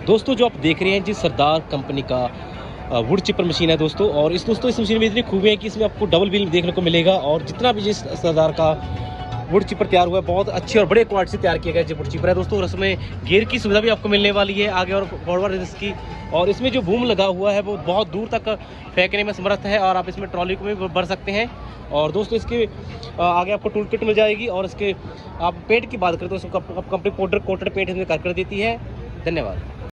दोस्तों जो आप देख रहे हैं जी सरदार कंपनी का वुड चिपर मशीन है दोस्तों। और इस मशीन में इतनी खूबियाँ हैं कि इसमें आपको डबल व्हील देखने को मिलेगा। और जितना भी जिस सरदार का वुड चिपर तैयार हुआ है बहुत अच्छी और बड़े क्वालिटी से तैयार किया गया वुड चिपर है दोस्तों। और इसमें गियर की सुविधा भी आपको मिलने वाली है आगे और फॉरवर्ड इसकी। और इसमें जो बूम लगा हुआ है वो बहुत दूर तक फेंकने में समर्थ है और आप इसमें ट्रॉली को भी भर सकते हैं। और दोस्तों इसके आगे आपको टूल किट मिल जाएगी। और इसके आप पेंट की बात करें तो इसको कंपनी कोटेड पेंट इसमें कर देती है। धन्यवाद।